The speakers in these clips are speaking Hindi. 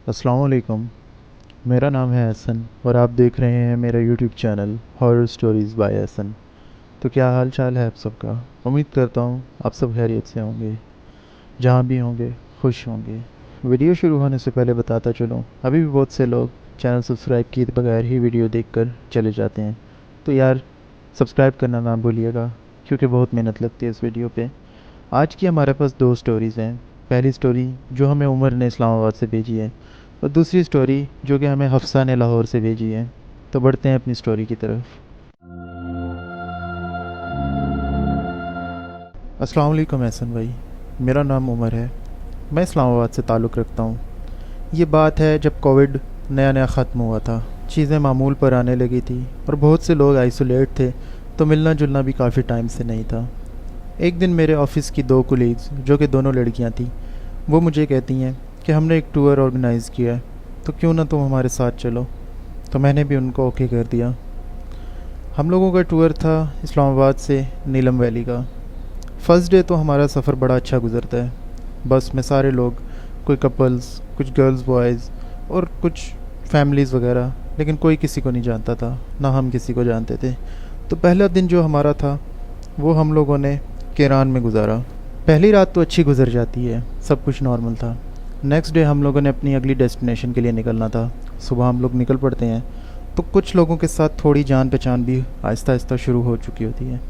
अस्सलाम वालेकुम। मेरा नाम है एहसन और आप देख रहे हैं मेरा YouTube channel horror stories by Ahsan. तो क्या हाल चाल है आप सबका। उम्मीद करता हूँ आप सब खैरियत से होंगे, जहाँ भी होंगे खुश होंगे। वीडियो शुरू होने से पहले बताता चलूँ, अभी भी बहुत से लोग चैनल सब्सक्राइब किए बगैर ही वीडियो देखकर चले जाते हैं। तो यार, सब्सक्राइब करना ना भूलिएगा, क्योंकि बहुत मेहनत लगती है इस वीडियो पे। आज की हमारे पास दो स्टोरीज़ हैं। पहली स्टोरी जो हमें उमर ने इस्लामाबाद से भेजी है, और दूसरी स्टोरी जो कि हमें हफ्सा ने लाहौर से भेजी है। तो बढ़ते हैं अपनी स्टोरी की तरफ। अस्सलाम वालेकुम एहसन भाई, मेरा नाम उमर है। मैं इस्लामाबाद से ताल्लुक़ रखता हूँ। ये बात है जब कोविड नया नया ख़त्म हुआ था, चीज़ें मामूल पर आने लगी थी और बहुत से लोग आइसोलेट थे, तो मिलना जुलना भी काफ़ी टाइम से नहीं था। एक दिन मेरे ऑफ़िस की दो कोलीग्स, जो कि दोनों लड़कियां थीं, वो मुझे कहती हैं कि हमने एक टूर ऑर्गेनाइज़ किया है, तो क्यों ना तुम हमारे साथ चलो। तो मैंने भी उनको ओके कर दिया। हम लोगों का टूर था इस्लामाबाद से नीलम वैली का। फ़र्स्ट डे तो हमारा सफ़र बड़ा अच्छा गुजरता है। बस में सारे लोग, कोई कपल्स, कुछ गर्ल्स बॉयज़ और कुछ फैमिलीज़ वगैरह, लेकिन कोई किसी को नहीं जानता था, ना हम किसी को जानते थे। तो पहला दिन जो हमारा था वो हम लोगों ने केरान में गुजारा। पहली रात तो अच्छी गुजर जाती है, सब कुछ नॉर्मल था। नेक्स्ट डे हम लोगों ने अपनी अगली डेस्टिनेशन के लिए निकलना था। सुबह हम लोग निकल पड़ते हैं, तो कुछ लोगों के साथ थोड़ी जान पहचान भी आहिस्ता आहिस्ता शुरू हो चुकी होती है।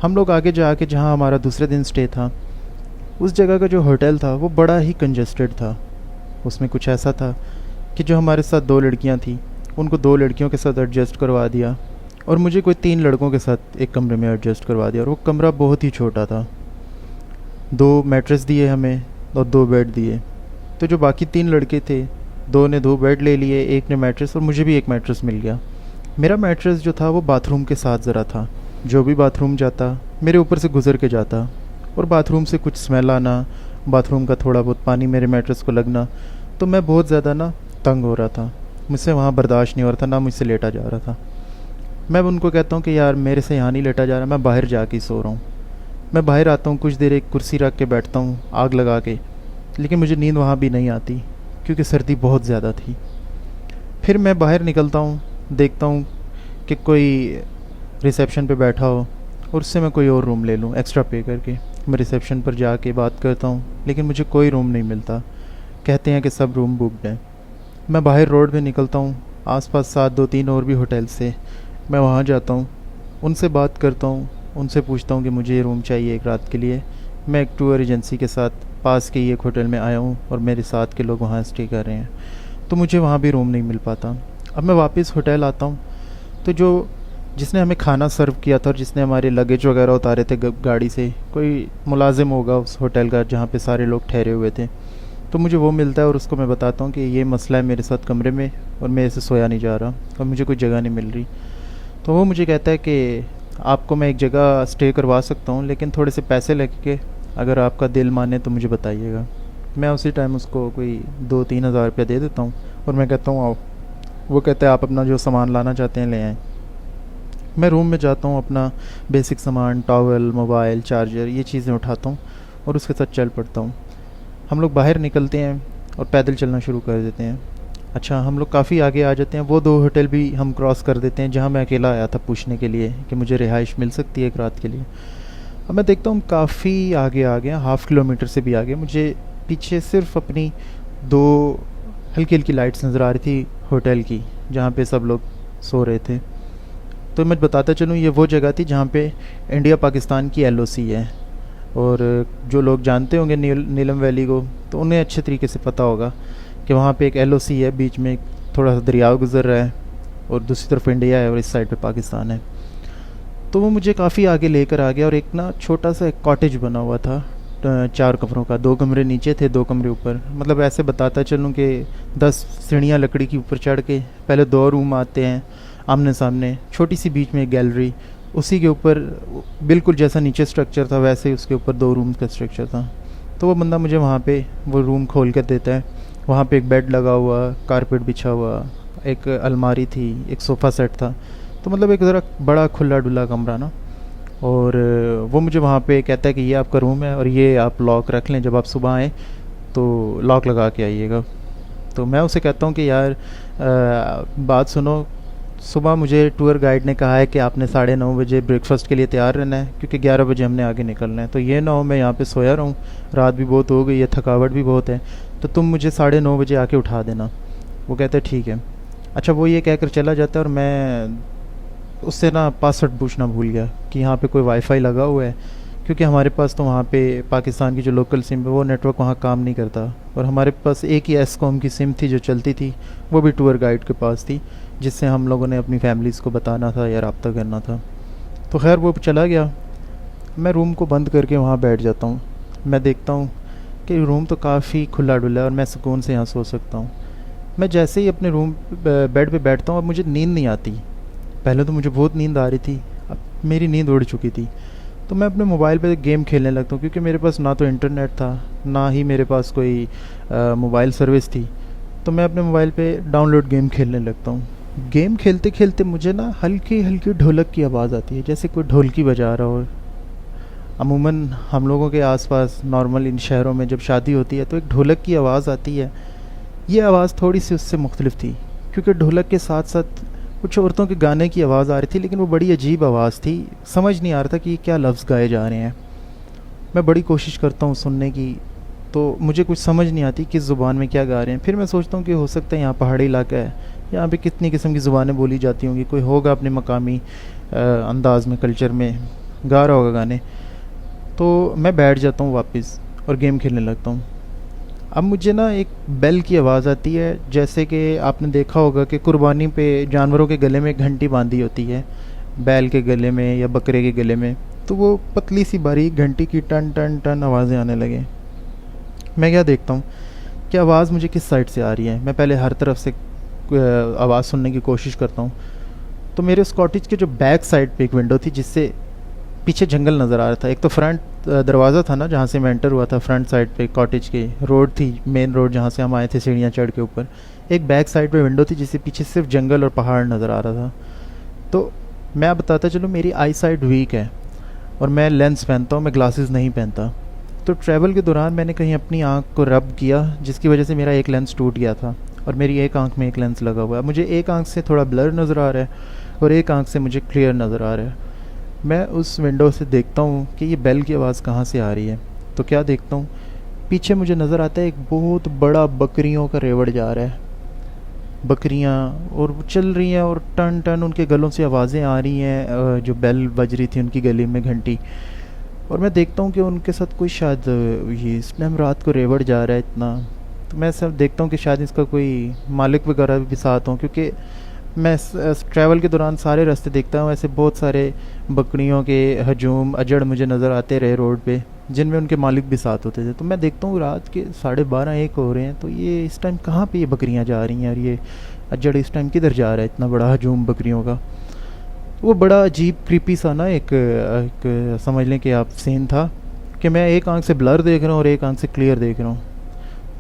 हम लोग आगे जाके जहाँ हमारा दूसरे दिन स्टे था, उस जगह का जो होटल था वो बड़ा ही कंजस्टेड था। उसमें कुछ ऐसा था कि जो हमारे साथ दो लड़कियाँ थीं, उनको दो लड़कियों के साथ एडजस्ट करवा दिया, और मुझे कोई तीन लड़कों के साथ एक कमरे में एडजस्ट करवा दिया। और वो कमरा बहुत ही छोटा था। दो मैट्रेस दिए हमें और दो बेड दिए। तो जो बाकी तीन लड़के थे, दो ने दो बेड ले लिए, एक ने मैट्रेस, और मुझे भी एक मैट्रेस मिल गया। मेरा मैट्रेस जो था वो बाथरूम के साथ ज़रा था। जो भी बाथरूम जाता मेरे ऊपर से गुज़र के जाता, और बाथरूम से कुछ स्मेल आना, बाथरूम का थोड़ा बहुत पानी मेरे मैट्रेस को लगना, तो मैं बहुत ज़्यादा ना तंग हो रहा था। मुझसे वहाँ बर्दाश्त नहीं हो रहा था, ना मुझसे लेटा जा रहा था। मैं उनको कहता हूँ कि यार मेरे से यहाँ नहीं लेटा जा रहा, मैं बाहर जाके सो रहा हूँ। मैं बाहर आता हूँ, कुछ देर एक कुर्सी रख के बैठता हूँ आग लगा के, लेकिन मुझे नींद वहाँ भी नहीं आती, क्योंकि सर्दी बहुत ज़्यादा थी। फिर मैं बाहर निकलता हूँ, देखता हूँ कि कोई रिसेप्शन पे बैठा हो, और उससे मैं कोई और रूम ले लूँ एक्स्ट्रा पे करके। मैं रिसेप्शन पर जाके बात करता हूँ, लेकिन मुझे कोई रूम नहीं मिलता। कहते हैं कि सब रूम बुकड हैं। मैं बाहर रोड पे निकलता हूँ, आसपास सात दो तीन और भी होटल से। मैं वहाँ जाता हूँ, उनसे बात करता हूँ, उनसे पूछता हूँ कि मुझे रूम चाहिए एक रात के लिए। मैं एक टूर एजेंसी के साथ पास के ही एक होटल में आया हूँ, और मेरे साथ के लोग वहाँ स्टे कर रहे हैं, तो मुझे वहाँ भी रूम नहीं मिल पाता। अब मैं वापस होटल आता हूँ, तो जो जिसने हमें खाना सर्व किया था और जिसने हमारे लगेज वगैरह उतारे थे गाड़ी से, कोई मुलाजिम होगा उस होटल का जहाँ पे सारे लोग ठहरे हुए थे, तो मुझे वो मिलता है, और उसको मैं बताता हूँ कि ये मसला है मेरे साथ कमरे में, और मेरे से सोया नहीं जा रहा और मुझे कोई जगह नहीं मिल रही। तो वो मुझे कहता है कि आपको मैं एक जगह स्टे करवा सकता हूँ, लेकिन थोड़े से पैसे लगे, अगर आपका दिल माने तो मुझे बताइएगा। मैं उसी टाइम उसको कोई 2-3 हज़ार रुपया दे देता हूँ, और मैं कहता हूँ आओ। वो कहता है आप अपना जो सामान लाना चाहते हैं ले आएँ। मैं रूम में जाता हूँ, अपना बेसिक सामान, टॉवल, मोबाइल, चार्जर, ये चीज़ें उठाता हूँ और उसके साथ चल पड़ता हूँ। हम लोग बाहर निकलते हैं और पैदल चलना शुरू कर देते हैं। अच्छा, हम लोग काफ़ी आगे आ जाते हैं। वो दो होटल भी हम क्रॉस कर देते हैं जहाँ मैं अकेला आया था पूछने के लिए कि मुझे रिहाइश मिल सकती है एक रात के लिए। अब मैं देखता हूँ काफ़ी आगे आ गया, हाफ़ किलोमीटर से भी आगे। मुझे पीछे सिर्फ अपनी दो हल्की हल्की लाइट्स नज़र आ रही थी होटल की, जहाँ पे सब लोग सो रहे थे। तो मैं बताता चलूँ, ये वो जगह थी जहाँ पे इंडिया पाकिस्तान की एलओसी है। और जो लोग जानते होंगे नीलम वैली को, तो उन्हें अच्छे तरीके से पता होगा कि वहाँ पे एक एलओसी है, बीच में एक थोड़ा सा दरिया गुजर रहा है, और दूसरी तरफ इंडिया है और इस साइड पे पाकिस्तान है। तो वो मुझे काफ़ी आगे लेकर आ गया, और एक ना छोटा सा एक कॉटेज बना हुआ था, 4 कमरों का। 2 कमरे नीचे थे, 2 कमरे ऊपर। मतलब ऐसे बताता चलूँ कि 10 सीढ़ियाँ लकड़ी की ऊपर चढ़ के पहले 2 रूम आते हैं आमने सामने, छोटी सी बीच में एक गैलरी, उसी के ऊपर बिल्कुल जैसा नीचे स्ट्रक्चर था वैसे ही उसके ऊपर 2 रूम का स्ट्रक्चर था। तो वो बंदा मुझे वहाँ पे वो रूम खोल कर देता है। वहाँ पे एक बेड लगा हुआ, कारपेट बिछा हुआ, एक अलमारी थी, एक सोफ़ा सेट था। तो मतलब एक ज़रा बड़ा खुला डुला कमरा ना। और वो मुझे वहाँ पे कहता है कि ये आपका रूम है, और ये आप लॉक रख लें, जब आप सुबह आएँ तो लॉक लगा के आइएगा। तो मैं उसे कहता हूँ कि यार बात सुनो, सुबह मुझे टूर गाइड ने कहा है कि आपने 9:30 बजे ब्रेकफास्ट के लिए तैयार रहना है, क्योंकि 11 बजे हमने आगे निकलना है। तो ये ना हो मैं यहाँ पे सोया रहूँ, रात भी बहुत हो गई है, थकावट भी बहुत है, तो तुम मुझे 9:30 बजे आके उठा देना। वो कहता है ठीक है। अच्छा, वो ये कहकर चला जाता है और मैं उससे ना पासवर्ड पूछना भूल गया कि यहाँ पे कोई वाईफाई लगा हुआ है, क्योंकि हमारे पास तो वहाँ पे पाकिस्तान की जो लोकल सिम है वो नेटवर्क वहाँ काम नहीं करता, और हमारे पास एक ही एसकॉम की सिम थी जो चलती थी, वो भी टूर गाइड के पास थी, जिससे हम लोगों ने अपनी फैमिलीज़ को बताना था या रब्ता करना था। तो खैर वो चला गया, मैं रूम को बंद करके वहाँ बैठ जाता हूँ। मैं देखता हूँ कि रूम तो काफ़ी खुला डुला है और मैं सुकून से यहाँ सो सकता हूँ। मैं जैसे ही अपने रूम बेड पे बैठता हूँ, अब मुझे नींद नहीं आती। पहले तो मुझे बहुत नींद आ रही थी, अब मेरी नींद उड़ चुकी थी। तो मैं अपने मोबाइल पे गेम खेलने लगता हूँ, क्योंकि मेरे पास ना तो इंटरनेट था, ना ही मेरे पास कोई मोबाइल सर्विस थी। तो मैं अपने मोबाइल पे डाउनलोड गेम खेलने लगता हूँ। गेम खेलते खेलते मुझे ना हल्की हल्की ढोलक की आवाज़ आती है, जैसे कोई ढोलकी बजा रहा हो। अमूमन हम लोगों के आसपास नॉर्मल इन शहरों में जब शादी होती है तो एक ढोलक की आवाज़ आती है। ये आवाज़ थोड़ी सी उससे मुख्तलिफ थी, क्योंकि ढोलक के साथ साथ कुछ औरतों के गाने की आवाज़ आ रही थी, लेकिन वो बड़ी अजीब आवाज़ थी, समझ नहीं आ रहा था कि क्या लफ्ज़ गाए जा रहे हैं। मैं बड़ी कोशिश करता हूँ सुनने की, तो मुझे कुछ समझ नहीं आती किस ज़ुबान में क्या गा रहे हैं। फिर मैं सोचता हूँ कि हो सकता है यहाँ पहाड़ी इलाका है, यहाँ पे कितनी किस्म की ज़ुबानें बोली जाती होंगी, कोई होगा अपने मकामी अंदाज में, कल्चर में गा रहा होगा गाने। तो मैं बैठ जाता हूँ वापस और गेम खेलने लगता हूँ। अब मुझे ना एक बेल की आवाज़ आती है, जैसे कि आपने देखा होगा कि कुर्बानी पे जानवरों के गले में एक घंटी बांधी होती है, बैल के गले में या बकरे के गले में, तो वो पतली सी बारीक घंटी की टन टन टन आवाज़ें आने लगे। मैं क्या देखता हूँ कि आवाज़ मुझे किस साइड से आ रही है। मैं पहले हर तरफ से आवाज़ सुनने की कोशिश करता हूँ। तो मेरे उस कॉटेज के जो बैक साइड पे एक विंडो थी, जिससे पीछे जंगल नज़र आ रहा था। एक तो फ्रंट दरवाज़ा था ना जहाँ से मैं एंटर हुआ था, फ्रंट साइड पे कॉटेज के रोड थी, मेन रोड जहाँ से हम आए थे सीढ़ियाँ चढ़ के ऊपर। एक बैक साइड पे विंडो थी जिससे पीछे सिर्फ जंगल और पहाड़ नज़र आ रहा था। तो मैं बताता चलो, मेरी आई साइड वीक है और मैं लेंस पहनता हूँ, मैं ग्लासेस नहीं पहनता। तो ट्रैवल के दौरान मैंने कहीं अपनी आँख को रब किया, जिसकी वजह से मेरा एक लेंस टूट गया था और मेरी एक आँख में एक लेंस लगा हुआ है। मुझे एक आँख से थोड़ा ब्लर नज़र आ रहा है और एक आँख से मुझे क्लियर नज़र आ रहा है। मैं उस विंडो से देखता हूँ कि ये बेल की आवाज़ कहाँ से आ रही है। तो क्या देखता हूँ, पीछे मुझे नज़र आता है एक बहुत बड़ा बकरियों का रेवड़ जा रहा है। बकरियाँ और वो चल रही हैं और टन टन उनके गलों से आवाज़ें आ रही हैं, जो बेल बज रही थी उनकी गली में घंटी। और मैं देखता हूँ कि उनके साथ कोई शायद ये इस टाइम रात को रेवड़ जा रहा है इतना। तो मैं सब देखता हूँ कि शायद इसका कोई मालिक वगैरह भी साथ हों, क्योंकि मैं ट्रैवल के दौरान सारे रास्ते देखता हूँ, ऐसे बहुत सारे बकरियों के हजूम अजड़ मुझे नज़र आते रहे रोड पे, जिनमें उनके मालिक भी साथ होते थे। तो मैं देखता हूँ रात के 12:30-1 हो रहे हैं, तो ये इस टाइम कहाँ पे ये बकरियाँ जा रही हैं और ये अजड़ इस टाइम किधर जा रहा है, इतना बड़ा हजूम बकरियों का। वो बड़ा अजीब क्रीपी सा ना एक समझ लें कि आप सीन था, कि मैं एक आंख से ब्लर देख रहा हूँ और एक आंख से क्लियर देख रहा हूँ।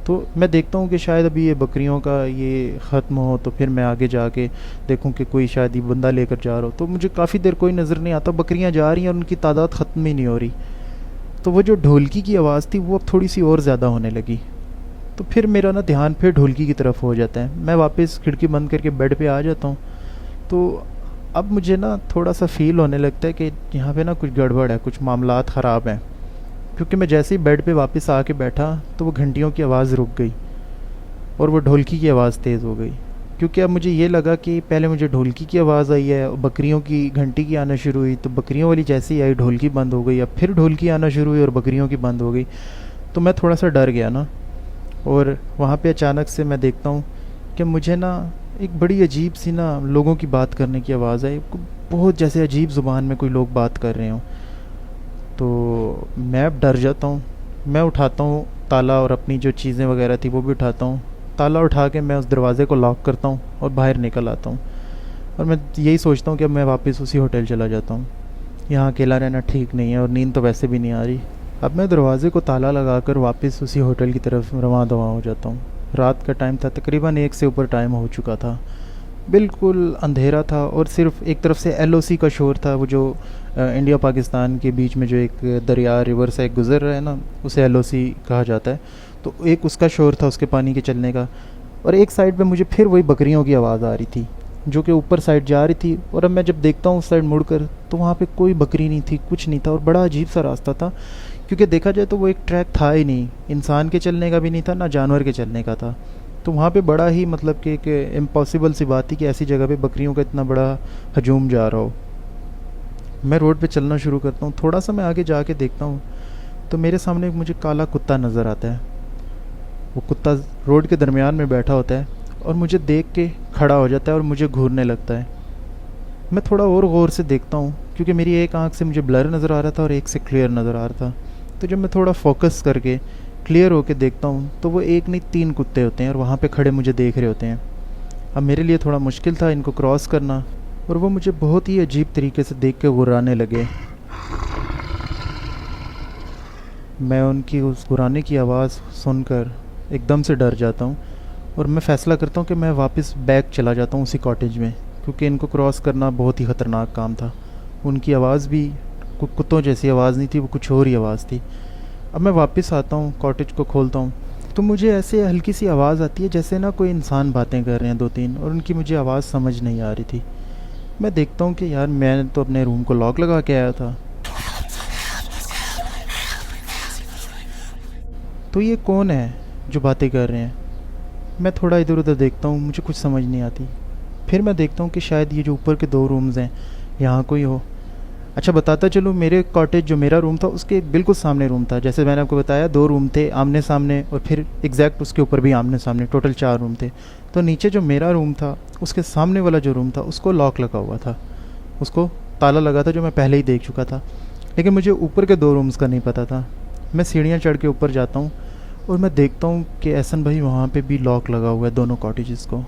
तो मैं देखता हूँ कि शायद अभी ये बकरियों का ये ख़त्म हो तो फिर मैं आगे जाके देखूँ कि कोई शायद ये बंदा लेकर जा रहा हो। तो मुझे काफ़ी देर कोई नज़र नहीं आता, बकरियाँ जा रही हैं और उनकी तादाद ख़त्म ही नहीं हो रही। तो वो जो ढोलकी की आवाज़ थी वो अब थोड़ी सी और ज़्यादा होने लगी। तो फिर मेरा ना ध्यान फिर ढोलकी की तरफ हो जाता है। मैं वापस खिड़की बंद करके बेड पे आ जाता हूँ। तो अब मुझे ना थोड़ा सा फ़ील होने लगता है कि यहाँ पे ना कुछ गड़बड़ है, कुछ मामलात ख़राब हैं, क्योंकि मैं जैसे ही बेड पे वापस आके बैठा तो वो घंटियों की आवाज़ रुक गई और वो ढोलकी की आवाज़ तेज़ हो गई। क्योंकि अब मुझे ये लगा कि पहले मुझे ढोलकी की आवाज़ आई है और बकरियों की घंटी की आना शुरू हुई, तो बकरियों वाली जैसे ही आई ढोलकी बंद हो गई, अब फिर ढोलकी आना शुरू हुई और बकरियों की बंद हो गई। तो मैं थोड़ा सा डर गया ना, और वहाँ पे अचानक से मैं देखता हूँ कि मुझे ना एक बड़ी अजीब सी ना लोगों की बात करने की आवाज़ आई, बहुत जैसे अजीब ज़ुबान में कोई लोग बात कर रहे हों। तो मैं अब डर जाता हूँ। मैं उठाता हूँ ताला और अपनी जो चीज़ें वगैरह थी वो भी उठाता हूँ। ताला उठा के मैं उस दरवाज़े को लॉक करता हूँ और बाहर निकल आता हूँ। और मैं यही सोचता हूँ कि अब मैं वापस उसी होटल चला जाता हूँ, यहाँ अकेला रहना ठीक नहीं है और नींद तो वैसे भी नहीं आ रही। अब मैं दरवाज़े को ताला लगाकर वापस उसी होटल की तरफ रवां दवां हो जाता हूँ। रात का टाइम था, तकरीबन 1 से ऊपर टाइम हो चुका था। बिल्कुल अंधेरा था और सिर्फ एक तरफ से एलओसी का शोर था, वो जो इंडिया पाकिस्तान के बीच में जो एक दरिया रिवर से गुज़र रहा है ना, उसे एलओसी कहा जाता है। तो एक उसका शोर था, उसके पानी के चलने का। और एक साइड पे मुझे फिर वही बकरियों की आवाज़ आ रही थी जो कि ऊपर साइड जा रही थी। और अब मैं जब देखता हूँ उस साइड मुड़कर तो वहाँ पे कोई बकरी नहीं थी, कुछ नहीं था, और बड़ा अजीब सा रास्ता था, क्योंकि देखा जाए तो वो एक ट्रैक था ही नहीं, इंसान के चलने का भी नहीं था ना जानवर के चलने का था। तो वहाँ पे बड़ा ही मतलब कि एक इम्पॉसिबल सी बात थी कि ऐसी जगह पे बकरियों का इतना बड़ा हजूम जा रहा हो। मैं रोड पे चलना शुरू करता हूँ, थोड़ा सा मैं आगे जाके देखता हूँ तो मेरे सामने एक मुझे काला कुत्ता नज़र आता है। वो कुत्ता रोड के दरमियान में बैठा होता है और मुझे देख के खड़ा हो जाता है और मुझे घूरने लगता है। मैं थोड़ा और गौर से देखता हूँ क्योंकि मेरी एक आंख से मुझे ब्लर नज़र आ रहा था और एक से क्लियर नज़र आ रहा था। तो जब मैं थोड़ा फोकस करके क्लियर होके देखता हूँ तो वो एक नहीं 3 कुत्ते होते हैं और वहाँ पे खड़े मुझे देख रहे होते हैं। अब मेरे लिए थोड़ा मुश्किल था इनको क्रॉस करना, और वो मुझे बहुत ही अजीब तरीके से देख के गुर्राने लगे। मैं उनकी उस गुर्राने की आवाज़ सुनकर एकदम से डर जाता हूँ और मैं फ़ैसला करता हूँ कि मैं वापस बैक चला जाता हूँ उसी कॉटेज में, क्योंकि इनको क्रॉस करना बहुत ही ख़तरनाक काम था। उनकी आवाज़ भी कुत्तों जैसी आवाज़ नहीं थी, वो कुछ और ही आवाज़ थी। अब मैं वापस आता हूँ, कॉटेज को खोलता हूँ तो मुझे ऐसे हल्की सी आवाज़ आती है जैसे ना कोई इंसान बातें कर रहे हैं 2-3, और उनकी मुझे आवाज़ समझ नहीं आ रही थी। मैं देखता हूँ कि यार मैंने तो अपने रूम को लॉक लगा के आया था, तो ये कौन है जो बातें कर रहे हैं। मैं थोड़ा इधर उधर देखता हूँ, मुझे कुछ समझ नहीं आती। फिर मैं देखता हूँ कि शायद ये जो ऊपर के 2 रूम्स हैं यहाँ कोई हो। अच्छा बताता चलूँ, मेरे कॉटेज जो मेरा रूम था उसके बिल्कुल सामने रूम था। जैसे मैंने आपको बताया 2 रूम थे आमने सामने, और फिर एग्जैक्ट उसके ऊपर भी आमने सामने, टोटल 4 रूम थे। तो नीचे जो मेरा रूम था उसके सामने वाला जो रूम था उसको लॉक लगा हुआ था, उसको ताला लगा था, जो मैं पहले ही देख चुका था। लेकिन मुझे ऊपर के 2 रूम्स का नहीं पता था। मैं सीढ़ियाँ चढ़ के ऊपर जाता हूँ और मैं देखता हूँ कि एहसन भाई वहाँ पे भी लॉक लगा हुआ है दोनों कॉटेजेस को।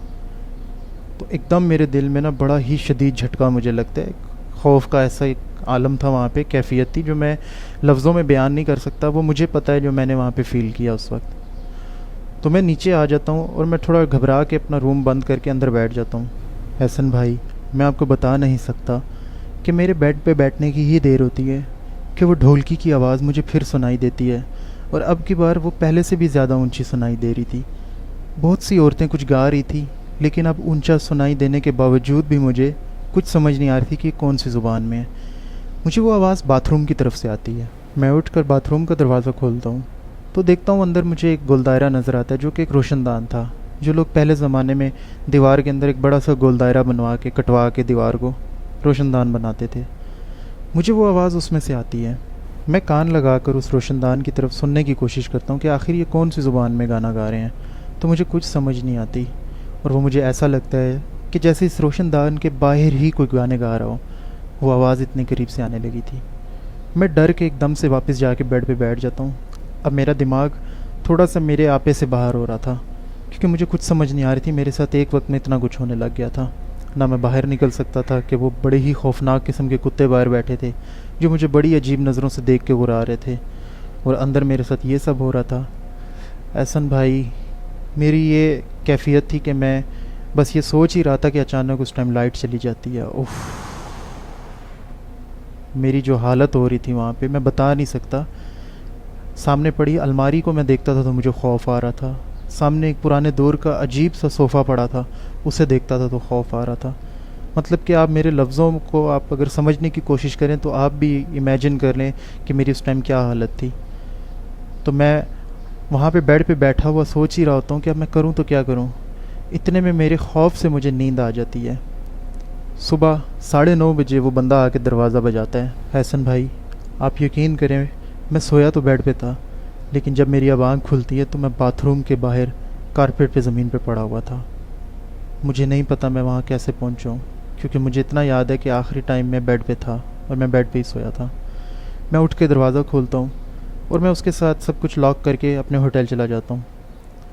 तो एकदम मेरे दिल में ना बड़ा ही शदीद झटका मुझे लगता है, खौफ का ऐसा एक आलम था वहाँ पे, कैफियत थी जो मैं लफ्ज़ों में बयान नहीं कर सकता। वो मुझे पता है जो मैंने वहाँ पे फ़ील किया उस वक्त। तो मैं नीचे आ जाता हूँ और मैं थोड़ा घबरा के अपना रूम बंद करके अंदर बैठ जाता हूँ। एहसन भाई, मैं आपको बता नहीं सकता कि मेरे बेड पे बैठने की ही देर होती है कि वो ढोलकी की आवाज़ मुझे फिर सुनाई देती है, और अब की बार वो पहले से भी ज़्यादा ऊंची सुनाई दे रही थी। बहुत सी औरतें कुछ गा रही थी, लेकिन अब ऊंचा सुनाई देने के बावजूद भी मुझे कुछ समझ नहीं आ रही थी कि कौन सी ज़ुबान में है। मुझे वो आवाज़ बाथरूम की तरफ से आती है। मैं उठकर बाथरूम का दरवाज़ा खोलता हूँ तो देखता हूँ अंदर मुझे एक गोल दायरा नज़र आता है, जो कि एक रोशनदान था। जो लोग पहले ज़माने में दीवार के अंदर एक बड़ा सा गोल दायरा बनवा के, कटवा के दीवार को रोशनदान बनाते थे, मुझे वो आवाज़ उसमें से आती है। मैं कान लगाकर उस रोशनदान की तरफ सुनने की कोशिश करता हूँ कि आखिर ये कौन सी ज़ुबान में गाना गा रहे हैं, तो मुझे कुछ समझ नहीं आती। और वो मुझे ऐसा लगता है कि जैसे इस रोशनदान के बाहर ही कोई गाने गा रहा हो। वो आवाज़ इतनी करीब से आने लगी थी। मैं डर के एकदम से वापस जाके बेड पे बैठ जाता हूँ। अब मेरा दिमाग थोड़ा सा मेरे आपे से बाहर हो रहा था, क्योंकि मुझे कुछ समझ नहीं आ रही थी। मेरे साथ एक वक्त में इतना कुछ होने लग गया था, ना मैं बाहर निकल सकता था कि वो बड़े ही खौफनाक किस्म के कुत्ते बाहर बैठे थे जो मुझे बड़ी अजीब नज़रों से देख के गुर्रा रहे थे, और अंदर मेरे साथ ये सब हो रहा था। एहसन भाई, मेरी ये कैफियत थी कि मैं बस ये सोच ही रहा था कि अचानक उस टाइम लाइट चली जाती है। उफ़, मेरी जो हालत हो रही थी वहाँ पे मैं बता नहीं सकता। सामने पड़ी अलमारी को मैं देखता था तो मुझे खौफ आ रहा था। सामने एक पुराने दौर का अजीब सा सोफ़ा पड़ा था, उसे देखता था तो खौफ आ रहा था। मतलब कि आप मेरे लफ्ज़ों को आप अगर समझने की कोशिश करें तो आप भी इमेजिन कर लें कि मेरी उस टाइम क्या हालत थी। तो मैं वहाँ पे बेड पे बैठा हुआ सोच ही रहा होता हूँ कि अब मैं करूँ तो क्या करूँ। इतने में मेरे खौफ से मुझे नींद आ जाती है। सुबह 9:30 बजे वो बंदा आके दरवाज़ा बजाता है। एहसन भाई, आप यकीन करें, मैं सोया तो बेड पे था, लेकिन जब मेरी अब आँख खुलती है तो मैं बाथरूम के बाहर कारपेट पे ज़मीन पे पड़ा हुआ था। मुझे नहीं पता मैं वहाँ कैसे पहुँचा हूँ, क्योंकि मुझे इतना याद है कि आखिरी टाइम मैं बेड पे था और मैं बेड पे ही सोया था। मैं उठ के दरवाज़ा खोलता हूँ और मैं उसके साथ सब कुछ लॉक करके अपने होटल चला जाता हूँ।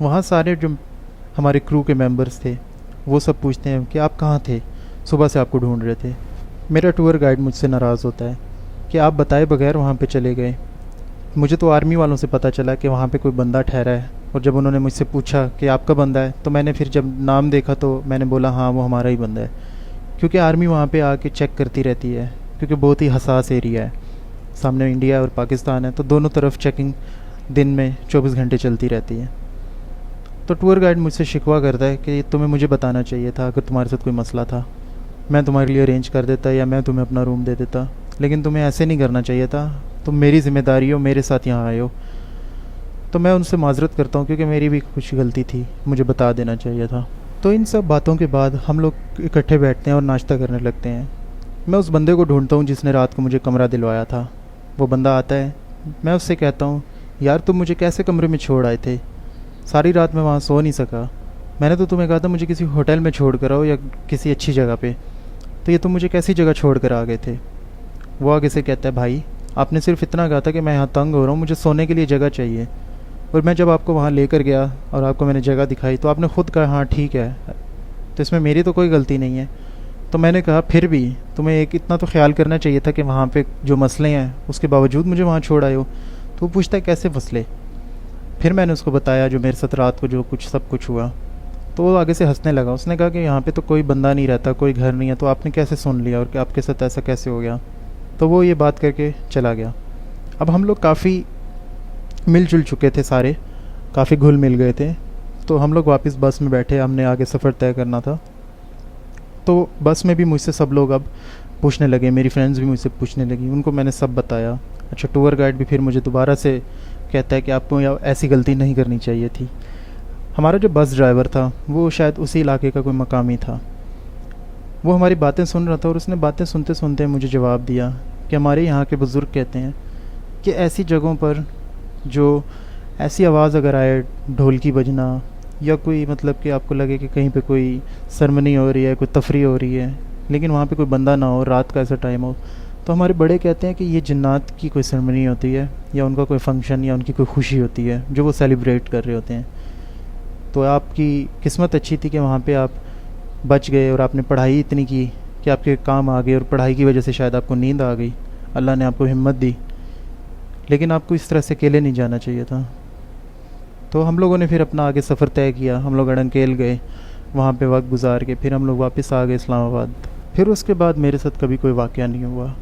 वहाँ सारे जो हमारे क्रू के मेंबर्स थे वो सब पूछते हैं कि आप कहाँ थे, सुबह से आपको ढूंढ रहे थे। मेरा टूर गाइड मुझसे नाराज़ होता है कि आप बताए बगैर वहाँ पे चले गए। मुझे तो आर्मी वालों से पता चला कि वहाँ पे कोई बंदा ठहरा है, और जब उन्होंने मुझसे पूछा कि आपका बंदा है तो मैंने फिर जब नाम देखा तो मैंने बोला हाँ वो हमारा ही बंदा है, क्योंकि आर्मी वहाँ पे आके चेक करती रहती है, क्योंकि बहुत ही हसास एरिया है। सामने इंडिया और पाकिस्तान है, तो दोनों तरफ चेकिंग दिन में 24 घंटे चलती रहती है। तो टूर गाइड मुझसे शिकवा करता है कि तुम्हें मुझे बताना चाहिए था अगर तुम्हारे साथ कोई मसला था, मैं तुम्हारे लिए अरेंज कर देता या मैं तुम्हें अपना रूम दे देता, लेकिन तुम्हें ऐसे नहीं करना चाहिए था, तुम मेरी ज़िम्मेदारी हो, मेरे साथ यहाँ आए हो। तो मैं उनसे माजरत करता हूँ क्योंकि मेरी भी कुछ गलती थी, मुझे बता देना चाहिए था। तो इन सब बातों के बाद हम लोग इकट्ठे बैठते हैं और नाश्ता करने लगते हैं। मैं उस बंदे को ढूंढता हूँ जिसने रात को मुझे कमरा दिलवाया था। वो बंदा आता है, मैं उससे कहता हूँ, यार तुम मुझे कैसे कमरे में छोड़ आए थे, सारी रात मैं वहाँ सो नहीं सका, मैंने तो तुम्हें कहा था मुझे किसी होटल में छोड़ कर आओ या किसी अच्छी जगह पे, तो ये तुम मुझे कैसी जगह छोड़ कर आ गए थे। वो आगे से कहता है, भाई आपने सिर्फ इतना कहा था कि मैं यहाँ तंग हो रहा हूँ, मुझे सोने के लिए जगह चाहिए, और मैं जब आपको वहाँ लेकर गया और आपको मैंने जगह दिखाई तो आपने खुद कहा हाँ ठीक है, तो इसमें मेरी तो कोई गलती नहीं है। तो मैंने कहा फिर भी तुम्हें एक इतना तो ख्याल करना चाहिए था कि वहाँ पे जो मसले हैं उसके बावजूद मुझे वहाँ छोड़ आए हो। तो वो पूछता है कैसे मसले। फिर मैंने उसको बताया जो मेरे साथ रात को जो कुछ सब कुछ हुआ। तो वो आगे से हंसने लगा, उसने कहा कि यहाँ पे तो कोई बंदा नहीं रहता, कोई घर नहीं है, तो आपने कैसे सुन लिया और कि आपके साथ ऐसा कैसे हो गया। तो वो ये बात करके चला गया। अब हम लोग काफ़ी मिलजुल चुके थे, सारे काफ़ी घुल मिल गए थे। तो हम लोग वापस बस में बैठे, हमने आगे सफ़र तय करना था। तो बस में भी मुझसे सब लोग अब पूछने लगे, मेरी फ्रेंड्स भी मुझसे पूछने लगी, उनको मैंने सब बताया। अच्छा, टूर गाइड भी फिर मुझे दोबारा से कहता है कि आपको ऐसी गलती नहीं करनी चाहिए थी। हमारा जो बस ड्राइवर था वो शायद उसी इलाके का कोई मकामी था। वो हमारी बातें सुन रहा था और उसने बातें सुनते सुनते मुझे जवाब दिया कि हमारे यहाँ के बुज़ुर्ग कहते हैं कि ऐसी जगहों पर जो ऐसी आवाज़ अगर आए, ढोल की बजना या कोई मतलब कि आपको लगे कि कहीं पे कोई सरमनी हो रही है, कोई तफरीह हो रही है, लेकिन वहाँ पे कोई बंदा ना हो, रात का ऐसा टाइम हो, तो हमारे बड़े कहते हैं कि ये जिन्नात की कोई सरमनी होती है या उनका कोई फंक्शन या उनकी कोई खुशी होती है जो वो सेलिब्रेट कर रहे होते हैं। तो आपकी किस्मत अच्छी थी कि वहाँ पे आप बच गए और आपने पढ़ाई इतनी की कि आपके काम आ गए, और पढ़ाई की वजह से शायद आपको नींद आ गई, अल्लाह ने आपको हिम्मत दी, लेकिन आपको इस तरह से अकेले नहीं जाना चाहिए था। तो हम लोगों ने फिर अपना आगे सफ़र तय किया, हम लोग अड़ंकेल गए, वहाँ पे वक्त गुजार के फिर हम लोग वापस आ गए इस्लामाबाद। फिर उसके बाद मेरे साथ कभी कोई वाक़या नहीं हुआ।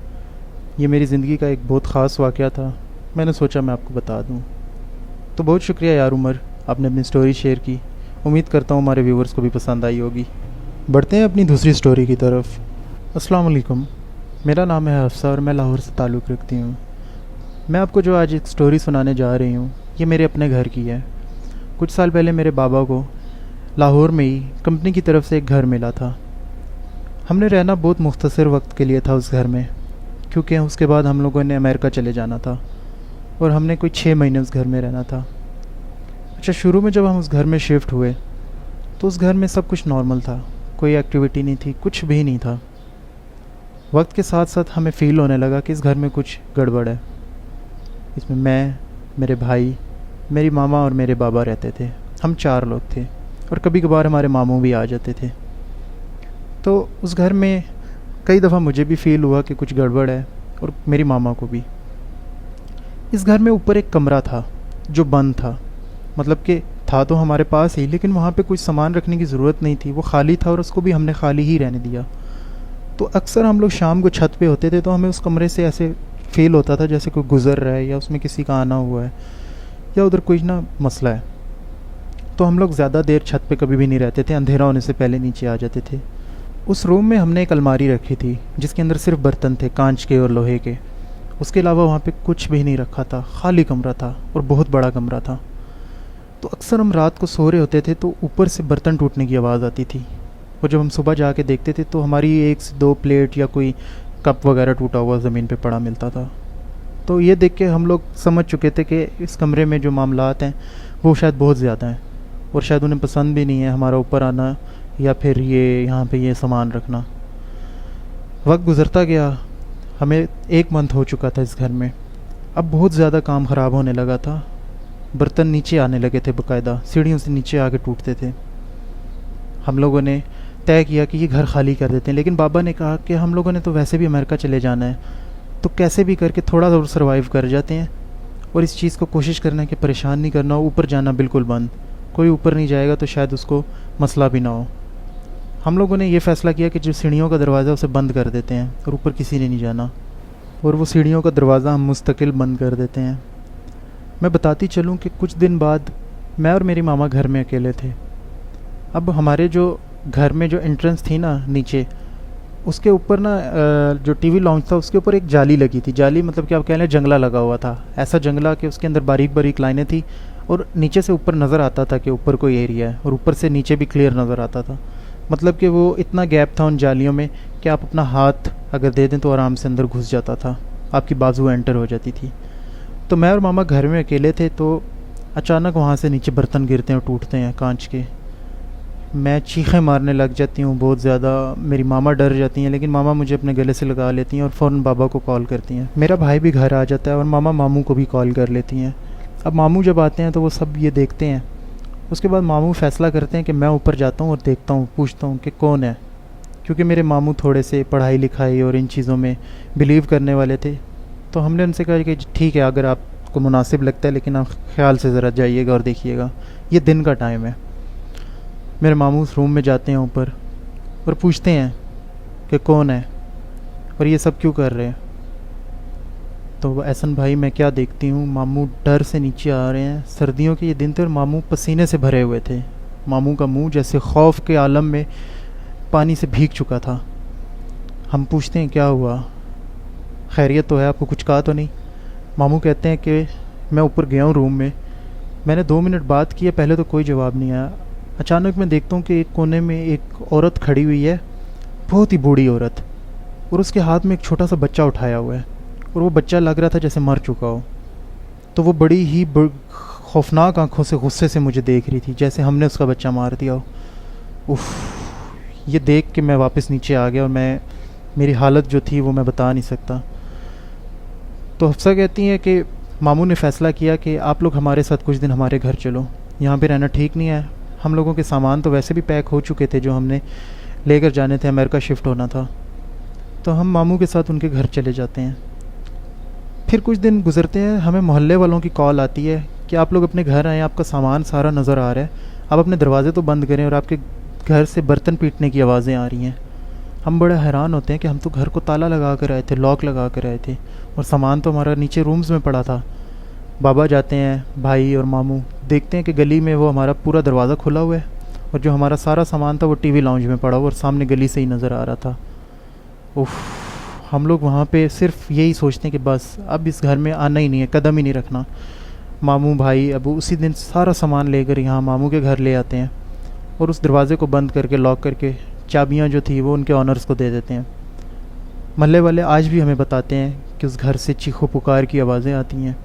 ये मेरी ज़िंदगी का एक बहुत ख़ास वाक़या था, मैंने सोचा मैं आपको बता दूँ। तो बहुत शुक्रिया यार उमर, आपने अपनी स्टोरी शेयर की। उम्मीद करता हूँ हमारे व्यूवर्स को भी पसंद आई होगी। बढ़ते हैं अपनी दूसरी स्टोरी की तरफ। अस्सलाम वालेकुम, मेरा नाम है हफ्सा और मैं लाहौर से ताल्लुक़ रखती हूँ। मैं आपको जो आज एक स्टोरी सुनाने जा रही हूँ ये मेरे अपने घर की है। कुछ साल पहले मेरे बाबा को लाहौर में ही कंपनी की तरफ से एक घर मिला था। हमने रहना बहुत मुख्तसर वक्त के लिए था उस घर में, क्योंकि उसके बाद हम लोगों ने अमेरिका चले जाना था और हमने कोई 6 महीने उस घर में रहना था। अच्छा, शुरू में जब हम उस घर में शिफ्ट हुए तो उस घर में सब कुछ नॉर्मल था, कोई एक्टिविटी नहीं थी, कुछ भी नहीं था। वक्त के साथ साथ हमें फ़ील होने लगा कि इस घर में कुछ गड़बड़ है। इसमें मैं, मेरे भाई, मेरी मामा और मेरे बाबा रहते थे। हम 4 लोग थे और कभी कभार हमारे मामू भी आ जाते थे। तो उस घर में कई दफ़ा मुझे भी फ़ील हुआ कि कुछ गड़बड़ है और मेरी मामा को भी। इस घर में ऊपर एक कमरा था जो बंद था, मतलब कि था तो हमारे पास ही, लेकिन वहाँ पे कुछ सामान रखने की ज़रूरत नहीं थी, वो खाली था और उसको भी हमने खाली ही रहने दिया। तो अक्सर हम लोग शाम को छत पे होते थे तो हमें उस कमरे से ऐसे फ़ील होता था जैसे कोई गुज़र रहा है या उसमें किसी का आना हुआ है या उधर कोई ना मसला है। तो हम लोग ज़्यादा देर छत पे कभी भी नहीं रहते थे, अंधेरा होने से पहले नीचे आ जाते थे। उस रूम में हमने एक अलमारी रखी थी जिसके अंदर सिर्फ बर्तन थे, कांच के और लोहे के। उसके अलावा वहाँ पे कुछ भी नहीं रखा था, खाली कमरा था और बहुत बड़ा कमरा था। तो अक्सर हम रात को सो रहे होते थे तो ऊपर से बर्तन टूटने की आवाज़ आती थी, और जब हम सुबह जाके देखते थे तो हमारी 1 से 2 प्लेट या कोई कप वगैरह टूटा हुआ ज़मीन पे पड़ा मिलता था। तो ये देख के हम लोग समझ चुके थे कि इस कमरे में जो मामलात हैं वो शायद बहुत ज़्यादा हैं, और शायद उन्हें पसंद भी नहीं है हमारा ऊपर आना या फिर ये यहाँ पे ये सामान रखना। वक्त गुज़रता गया, हमें 1 मंथ हो चुका था इस घर में। अब बहुत ज़्यादा काम ख़राब होने लगा था, बर्तन नीचे आने लगे थे, बाकायदा सीढ़ियों से नीचे आके टूटते थे। हम लोगों ने तय किया कि ये घर खाली कर देते हैं, लेकिन बाबा ने कहा कि हम लोगों ने तो वैसे भी अमेरिका चले जाना है, तो कैसे भी करके थोड़ा और सर्वाइव कर जाते हैं, और इस चीज़ को कोशिश करना है कि परेशान नहीं करना हो, ऊपर जाना बिल्कुल बंद, कोई ऊपर नहीं जाएगा तो शायद उसको मसला भी ना हो। हम लोगों ने ये फ़ैसला किया कि जो सीढ़ियों का दरवाज़ा उसे बंद कर देते हैं और ऊपर किसी ने नहीं जाना, और वो सीढ़ियों का दरवाज़ा हम मुस्तकिल बंद कर देते हैं। मैं बताती चलूँ कि कुछ दिन बाद मैं और मेरी मामा घर में अकेले थे। अब हमारे जो घर में जो एंट्रेंस थी ना नीचे, उसके ऊपर ना जो टीवी लॉन्च था उसके ऊपर एक जाली लगी थी। जाली मतलब कि आप कह लें जंगला लगा हुआ था, ऐसा जंगला कि उसके अंदर बारीक बारीक लाइनें थी और नीचे से ऊपर नज़र आता था कि ऊपर कोई एरिया है, और ऊपर से नीचे भी क्लियर नज़र आता था। मतलब कि वो इतना गैप था उन जालियों में कि आप अपना हाथ अगर दे दें तो आराम से अंदर घुस जाता था, आपकी बाजू एंटर हो जाती थी। तो मैं और मामा घर में अकेले थे, तो अचानक वहाँ से नीचे बर्तन गिरते हैं और टूटते हैं कांच के। मैं चीखें मारने लग जाती हूँ बहुत ज़्यादा। मेरी मामा डर जाती हैं, लेकिन मामा मुझे अपने गले से लगा लेती हैं और फ़ौरन बाबा को कॉल करती हैं। मेरा भाई भी घर आ जाता है और मामा मामू को भी कॉल कर लेती हैं। अब मामू जब आते हैं तो वो सब ये देखते हैं। उसके बाद मामू फ़ैसला करते हैं कि मैं ऊपर जाता हूँ और देखता हूँ, पूछता हूँ कि कौन है, क्योंकि मेरे मामू थोड़े से पढ़ाई लिखाई और इन चीज़ों में बिलीव करने वाले थे। तो हमने उनसे कहा कि ठीक है, अगर आपको मुनासिब लगता है, लेकिन आप ख्याल से ज़रा जाइएगा और देखिएगा, ये दिन का टाइम है। मेरे मामू उस रूम में जाते हैं ऊपर और पूछते हैं कि कौन है और ये सब क्यों कर रहे हैं। तो एहसन भाई मैं क्या देखती हूँ, मामू डर से नीचे आ रहे हैं। सर्दियों के ये दिन थे और मामू पसीने से भरे हुए थे। मामू का मुंह जैसे खौफ के आलम में पानी से भीग चुका था। हम पूछते हैं क्या हुआ, खैरियत तो है, आपको कुछ कहा तो नहीं। मामू कहते हैं कि मैं ऊपर गया हूँ रूम में, मैंने 2 मिनट बात की है, पहले तो कोई जवाब नहीं आया। अचानक मैं देखता हूँ कि एक कोने में एक औरत खड़ी हुई है, बहुत ही बूढ़ी औरत, और उसके हाथ में एक छोटा सा बच्चा उठाया हुआ है, और वो बच्चा लग रहा था जैसे मर चुका हो। तो वो बड़ी ही खौफनाक आंखों से गुस्से से मुझे देख रही थी, जैसे हमने उसका बच्चा मार दिया हो। उफ़, ये देख के मैं वापस नीचे आ गया और मेरी हालत जो थी वो मैं बता नहीं सकता। तो हफ्सा कहती हैं कि मामू ने फ़ैसला किया कि आप लोग हमारे साथ कुछ दिन हमारे घर चलो, यहाँ पे रहना ठीक नहीं है। हम लोगों के सामान तो वैसे भी पैक हो चुके थे, जो हमने लेकर जाने थे, अमेरिका शिफ्ट होना था। तो हम मामू के साथ उनके घर चले जाते हैं। फिर कुछ दिन गुजरते हैं, हमें मोहल्ले वालों की कॉल आती है कि आप लोग अपने घर आएँ, आपका सामान सारा नज़र आ रहा है, आप अपने दरवाज़े तो बंद करें, और आपके घर से बर्तन पीटने की आवाज़ें आ रही हैं। हम बड़े हैरान होते हैं कि हम तो घर को ताला लगा कर आए थे, लॉक लगा कर आए थे, और सामान तो हमारा नीचे रूम्स में पड़ा था। बाबा जाते हैं, भाई और मामू देखते हैं कि गली में वो हमारा पूरा दरवाज़ा खुला हुआ है, और जो हमारा सारा सामान था वो टीवी लाउंज में पड़ा हुआ और सामने गली से ही नज़र आ रहा था। उफ़, हम लोग वहाँ पे सिर्फ यही सोचते हैं कि बस अब इस घर में आना ही नहीं है, कदम ही नहीं रखना। मामू भाई अब उसी दिन सारा सामान लेकर यहाँ मामू के घर ले आते हैं, और उस दरवाज़े को बंद करके लॉक करके चाबियाँ जो थी वो उनके ऑनर्स को दे देते हैं। महल्ले वाले आज भी हमें बताते हैं कि उस घर से चीखो पुकार की आवाज़ें आती हैं।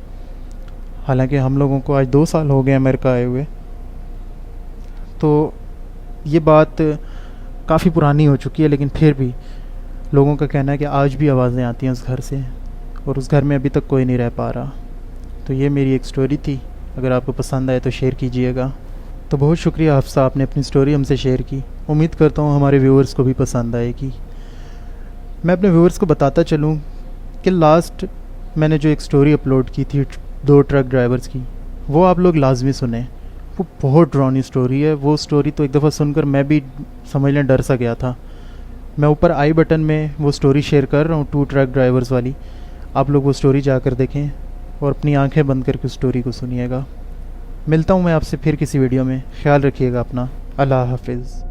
हालांकि हम लोगों को आज 2 साल हो गए अमेरिका आए हुए, तो ये बात काफ़ी पुरानी हो चुकी है, लेकिन फिर भी लोगों का कहना है कि आज भी आवाज़ें आती हैं उस घर से, और उस घर में अभी तक कोई नहीं रह पा रहा। तो ये मेरी एक स्टोरी थी, अगर आपको पसंद आए तो शेयर कीजिएगा। तो बहुत शुक्रिया हफ्सा, आपने अपनी स्टोरी हमसे शेयर की। उम्मीद करता हूँ हमारे व्यूअर्स को भी पसंद आएगी। मैं अपने व्यूअर्स को बताता चलूँ कि लास्ट मैंने जो एक स्टोरी अपलोड की थी 2 ट्रक ड्राइवर्स की, वो आप लोग लाजमी सुने। वो बहुत ड्राउनी स्टोरी है। वो स्टोरी तो एक दफ़ा सुनकर मैं भी समझ लें डर सा गया था। मैं ऊपर आई बटन में वो स्टोरी शेयर कर रहा हूँ 2 ट्रक ड्राइवर्स वाली, आप लोग वो स्टोरी जाकर देखें और अपनी आंखें बंद करके उस स्टोरी को सुनिएगा। मिलता हूँ मैं आपसे फिर किसी वीडियो में। ख्याल रखिएगा अपना। अल्लाह हाफिज़।